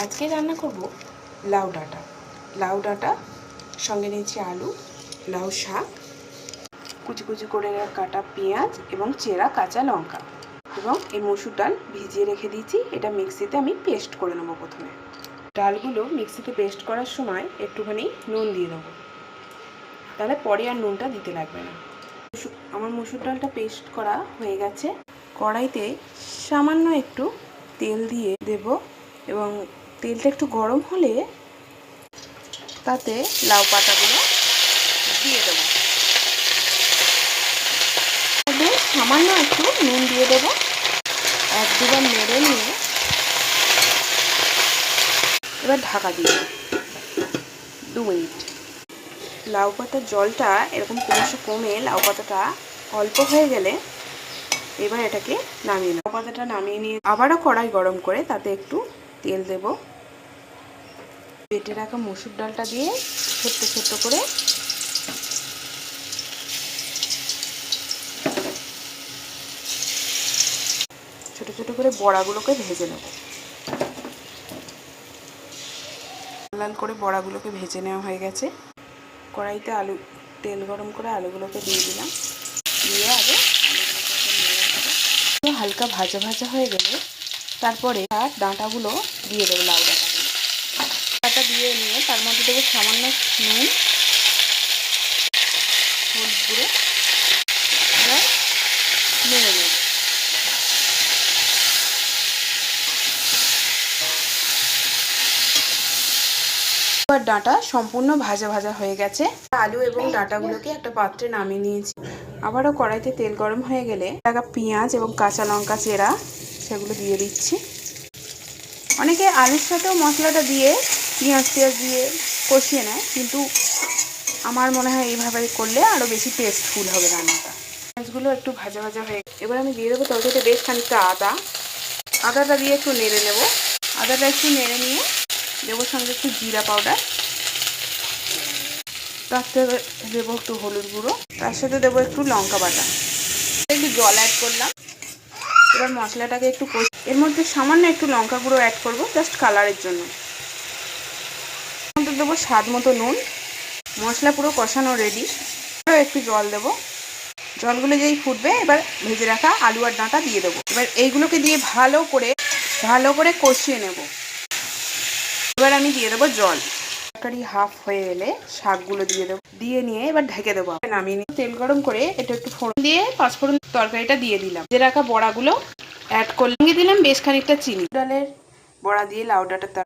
আজকে রান্না করব লাউ ডাঁটা সঙ্গে নিয়েছি আলু, লাউ শাক, কুচি কুচি করে কাটা পেঁয়াজ এবং চেরা কাঁচা লঙ্কা এবং এই মসুর ডাল ভিজিয়ে রেখে দিয়েছি। এটা মিক্সিতে আমি পেস্ট করে নেবো। প্রথমে ডালগুলো মিক্সিতে পেস্ট করার সময় একটুখানি নুন দিয়ে দেবো, তাহলে পরে আর নুনটা দিতে লাগবে না। আমার মসুর ডালটা পেস্ট করা হয়ে গেছে। কড়াইতে সামান্য একটু তেল দিয়ে দেব এবং তেলটা একটু গরম হলে তাতে লাউ পাতাগুলো দিয়ে দেবো। সামান্য একটু নুন দিয়ে দেবো, এক দুবার নেড়ে নিয়ে এবার ঢাকা দিয়ে 2 মিনিট। লাউ পাতার জলটা এরকম ক্রমশ কমে লাউ পাতাটা অল্প হয়ে গেলে এবার এটাকে নামিয়ে লাউ পাতাটা নামিয়ে নিয়ে আবারও কড়াই গরম করে তাতে একটু তেল দেব। বেটে রাখা মসুর ডালটা দিয়ে ছোট্ট ছোট্ট করে বড়াগুলোকে ভেজে নেব। লাল করে বড়াগুলোকে ভেজে নেওয়া হয়ে গেছে। কড়াইতে তেল গরম করে আলুগুলোকে দিয়ে দিলাম। দিয়ে আগে হালকা ভাজা ভাজা হয়ে গেলে তারপরে ডাঁটাগুলো দিয়ে দেবো। লাউ ডাঁটা দিয়ে নিয়ে তার মধ্যে দেবো সামান্য নুন, হলুদ গুঁড়ো, এবার নেড়ে নেব। এবার ডাঁটা সম্পূর্ণ ভাজা ভাজা হয়ে গেছে। আলু এবং ডাঁটাগুলোকে একটা পাত্রে নামিয়ে নিয়েছি। আবারও কড়াইতে তেল গরম হয়ে গেলে পেঁয়াজ এবং কাঁচা লঙ্কা চেরা সেগুলো দিয়ে দিচ্ছি। অনেকে আলুর সাথেও মশলাটা দিয়ে পেঁয়াজ দিয়ে কষিয়ে নেয়, কিন্তু আমার মনে হয় এইভাবে করলে আরও বেশি টেস্টফুল হবে রান্নাটা। পেঁয়াজগুলো একটু ভাজা ভাজা হয়ে এবার আমি দিয়ে দেবো তরকারিতে বেশ খানিকটা আদাটা দিয়ে একটু নেড়ে নেব। আদাটা একটু নেড়ে নিয়ে দেবো সঙ্গে একটু জিরা পাউডার, তাতে দেবো একটু হলুদ গুঁড়ো, তার সাথে দেবো একটু লঙ্কা বাটা, একটু জল অ্যাড করলাম। এবার মশলাটাকে একটু এর মধ্যে সামান্য একটু লঙ্কা গুঁড়ো অ্যাড করবো জাস্ট কালারের জন্য। দেবো স্বাদ মতো নুন। মশলা পুরো কষানো রেডি। একটু জল দেবো। জলগুলো যেই ফুটবে এবার ভেজে রাখা আলু আর ডাঁটা দিয়ে দেবো। এবার এইগুলোকে দিয়ে ভালো করে কষিয়ে নেব। এবার আমি দিয়ে দেবো জল। তরকারি হাফ হয়ে এলে শাকগুলো দিয়ে দেবো, দিয়ে নিয়ে এবার ঢেকে দেবো। নামিয়ে নিয়ে তেল গরম করে এটা একটু ফোড়ন দিয়ে পাঁচফোড়ন তরকারিটা দিয়ে দিলাম। ভেজে রাখা বড়াগুলো অ্যাড করলে দিলাম বেশ খানিকটা চিনি। ডালের বড়া দিয়ে লাউ ডাঁটার